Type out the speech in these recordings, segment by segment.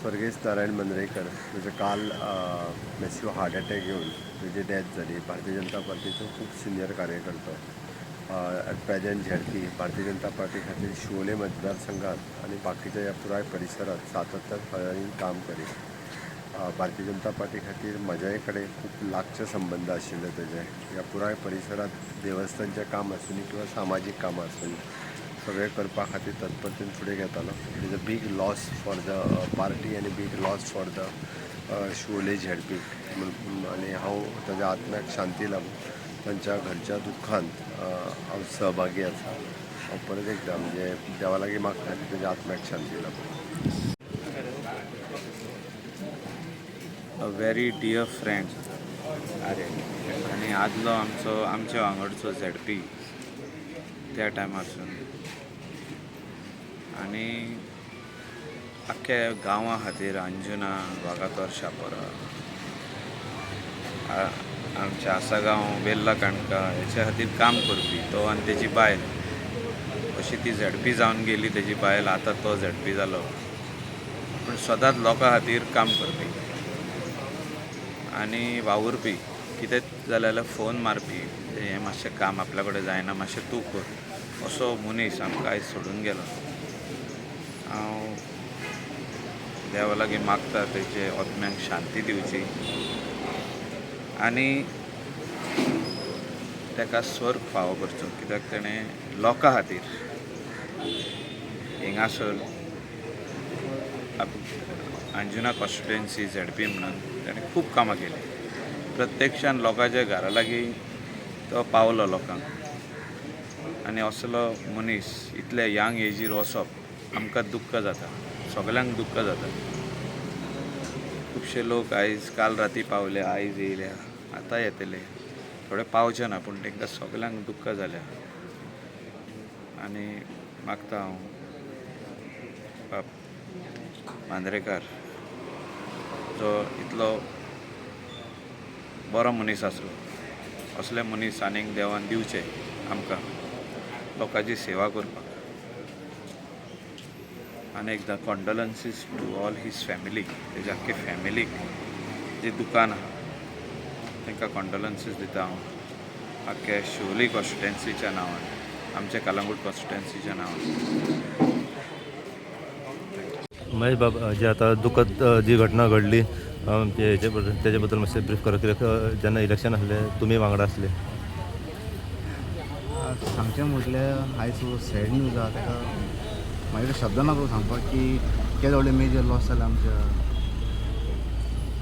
स्वर्गीय नारायण मांद्रेकर म्हणजे काल मॅसिव हार्ट अटॅक येऊन त्याची डेथ झाली. भारतीय जनता पार्टीचो खूप senior कार्यकर्तो. At present ZP Bharatiya Janata party खातीर शिवोले मतदारसंघात आणि बाकीच्या या पुराय परिसरात सातत्यान काम करीत. भारतीय जनता पार्टी खातीर म्हज्याय कडेन खूप लागचे संबंध आशिल्ले तेजे. या पुराय परिसरात देवस्थानचें काम आसूं किंवा सामाजीक कामां आसूं सगळे करपा खातीर तत्परतेन फुडें घेतालो. It is a big loss for the party आनी big loss for the Siolim ZP. आनी हांव ताच्या आत्म्याक शांती लाभूं, तांच्या घरच्या दुख्खांत हांव सहभागी आसा. हांव परत एकदां म्हणजे देवा लागीं मागता की ताच्या आत्म्याक शांती लाभूं. अ व्हेरी डियर फ्रेंड अरे आनी आदलो आमचे वांगडचो झेडपी त्या टायमारसून आनी आख्ख्या गांवा खातीर अंजुना वागातोर शापोरा आमच्या आसागांव बेल्ला काणका हेच्या खातीर काम करपी तो आनी तेजी बायल. अशी ती झेडपी जावन गेली तेजी बायल, आतां तो झेडपी जालो, पूण सदांच लोकां खातीर काम करपी आनी वावुरपी. कितें जाल्यार फोन मारपी, हें मातशें काम आपल्या कडेन जायना, मातशें तूं कर, असो मनीस आमकां आयज सोडून गेलो. हांव देवा लागीं मागता तेजे आत्म्याक शांती दिवची आनी ताका स्वर्ग फावो करचो, कित्याक ताणें लोकां खातीर हिंगासर अंजुना कॉन्स्टिट्युएन्सी झेडपी म्हणून ताणें खूब कामां केलीं. प्रत्यक्षान लोकांच्या घरा लागीं तो पावलो लोकांक. आनी असलो मनीस इतल्या यंग एजीर वचप आमकां दुख्ख जाता, सगल्यांक दुख्ख जाता. खुबशे लोक आयज काल राती पावले, आयज येयल्या, आतां येतले, थोडे पावचे ना, पूण तांकां सगल्यांक दुख्ख जाल्या. आनी मागता हांव मांद्रेकार जो इतलो बरो मनीस आसलो, असले मनीस आनीक देवान दिवचे आमकां लोकांची सेवा करपाक. आनी एकदां कॉन्डोलन्सीस टू ऑल हीज फॅमिली, तेज्या आख्खे फॅमिलीक जी दुकान आहा तांकां कॉन्डोलन्सीस दिता हांव आख्ख्या शिवोली कॉन्स्टिट्युएन्सीच्या नांवान, आमच्या कलंगूट कॉन्स्टिट्युएन्सीच्या नांवान. महेश बाबा, जे आता दुखद जी घटना घडली त्याच्या बद्दल मातशें ब्रीफ करा. कित्याक जेन्ना इलेक्शन आसले तुमी वांगडा आसले. सांगचें म्हटल्यार आयज सॅड न्यूज आहा, ताका म्हाजे शब्द ना तो सांगपाक की केदे व्हडले मेजर लॉस जाला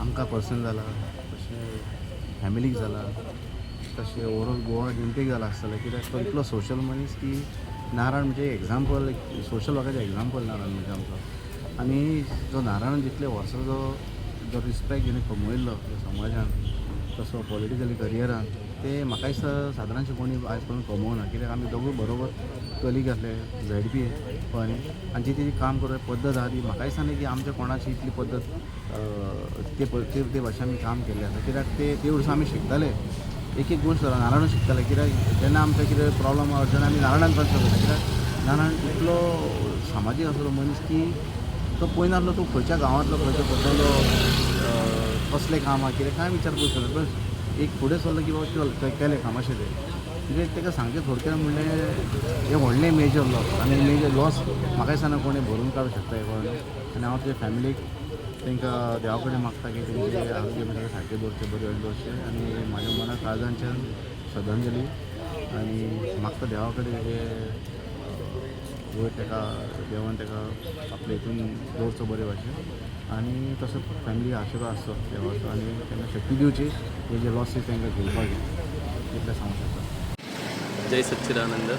आमकां पर्सन जाला, तशें फॅमिलीक जाला, तशें ओवरऑल गोवा इम्पॅक्ट जाला आसतलें. कित्याक तो इतलो सोशल मनीस की नारायण म्हणजे एग्जाम्पल, सोशल वर्काचें एग्जाम्पल नारायण म्हणजे आमचो. आनी जो नारायण जितले वर्सां जो रिस्पेक्ट जेणे कमयल्लो समाजान, तसो पॉलिटिकली करियरान, ते म्हाका दिसता सादारणशें कोणी आयज पर्यंत कमोवना. कित्याक आमी दोगूय बरोबर कलीग आसले झेडपी कळ्ळें. आनी जी तेजी काम करपाची पद्दत आहा ती म्हाका दिसना की आमच्या कोणाची इतली पद्दत ते भाशेन आमी काम केल्लें आसा. कित्याक ते वर्सां आमी शिकताले, एक गोश्ट नारायण शिकताले. कित्याक जेन्ना आमकां कितें प्रॉब्लम आहा तेन्ना आमी नारायणान कन्सल्ट करता. कित्याक नारायण इतलो सामाजीक आसलो मनीस की तो पळयना आसलो तूं खंयच्या गांवांतलो, खंयच्या बद्दल कसलें काम आहा कितें कांय विचार करूंक शकना. बस एक फुडें सरलो की बाबा केलें काम अशें तें. म्हणजे ताका सांगचें थोडक्यात म्हणल्यार हे व्हडलें मेजर लॉस. आनी मेजर लॉस म्हाका दिसना कोणें भरून काडूंक शकता हे कळ्ळें. आनी हांव तुजे फॅमिलीक तांकां देवा कडेन मागता की तेंचे आरोग्य ताका सारकें दवरचें, बरें दवरचें. आनी म्हाज्या मनाक काळजांच्यान श्रद्धांजली आनी मागता देवा कडेन तेजे वयर ताका देवान ताका आपल्या हितून दवरचो बरे भाशेन. आनी तसो फॅमिली आशिर्वाद आसचो देवाचो आनी तांकां शक्ती दिवची हे जे लॉसीस तांकां घेवपाक इतलें सांगूंक शकता. जय सच्चिदानंद.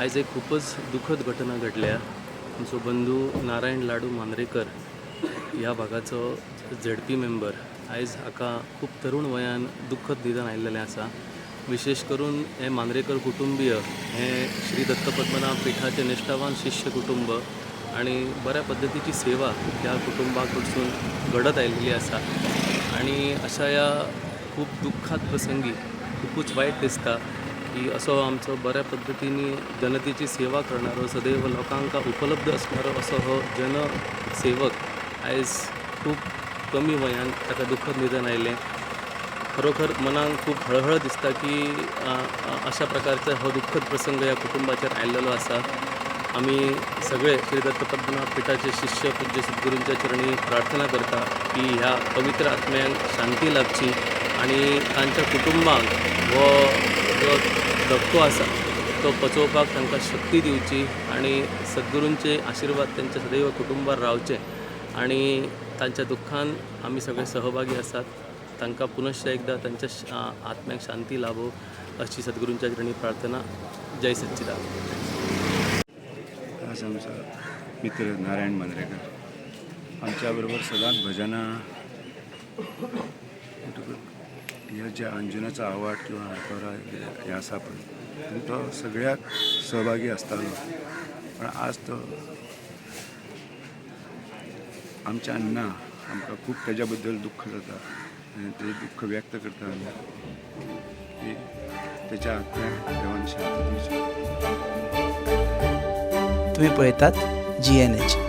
आयज एक खूपच दुखद घटना घडल्या. आमचो बंधू नारायण लाडू मांद्रेकर ह्या भागाचो झेडपी मेंबर आयज हाका खूब तरूण वयान दुखद निधन आयिल्लें आसा. विशेष करून हे मांद्रेकर कुटुंबीय हे श्री दत्त पद्मनाभ पिठाचे निश्ठावान शिष्य कुटुंब आणि बऱ्या पद्धतीची सेवा ह्या कुटुंबा कडसून घडत आयिल्ली आसा. आणि अशा ह्या खूब दुख्खात प्रसंगी खूपच वायट दिसता की असो आमचो बऱ्या पद्धतीने जनतेची सेवा करणारो, सदैव लोकांक उपलब्ध असणारो असो हो जनसेवक आयज खूब कमी वयान ताका दुखद निधन आयलें. खरोखर मनाक खूब हळहळ दिसता की अशा प्रकारचा हो दुःखद प्रसंग ह्या कुटुंबाचेर आयिल्लो आसा. आमी सगळे श्री दत्त पद्मनाभ पिठाचे शिष्य पूज्य सद्गुरूंच्या चरणी प्रार्थना करता की ह्या पवित्र आत्म्यांक शांती लाभची आणि तांच्या कुटुंबाक हो जो धक्को आसा तो पचोवपाक तांकां शक्ती दिवची आणि सद्गुरूंचे आशिर्वाद त्यांच्या सदैव कुटुंबार रावचे आणि तांच्या दुःखान आमी सगळे सहभागी आसात. तांकां पुनश्च एकदा तांच्या आत्म्याक शांती लाभो अशी सद्गुरूंच्या चरणी प्रार्थना. जय सच्चिदानंद. आज आमचा मित्र नारायण मांद्रेकर आमच्या बरोबर सदांच भजनां ह्या ज्या अंजुनाचो आवाड किंवा हातोरा हें आसा पळय तो सगळ्याक सहभागी आसतालो. पण आज तो आमच्यान ना. आमकां खूब तेज्या बद्दल दुख्ख जाता आनी तें दुख्ख व्यक्त करता आमी की तेच्या आत्म्याक देवान शांती दिवची. तुम्ही पळयतात GNH.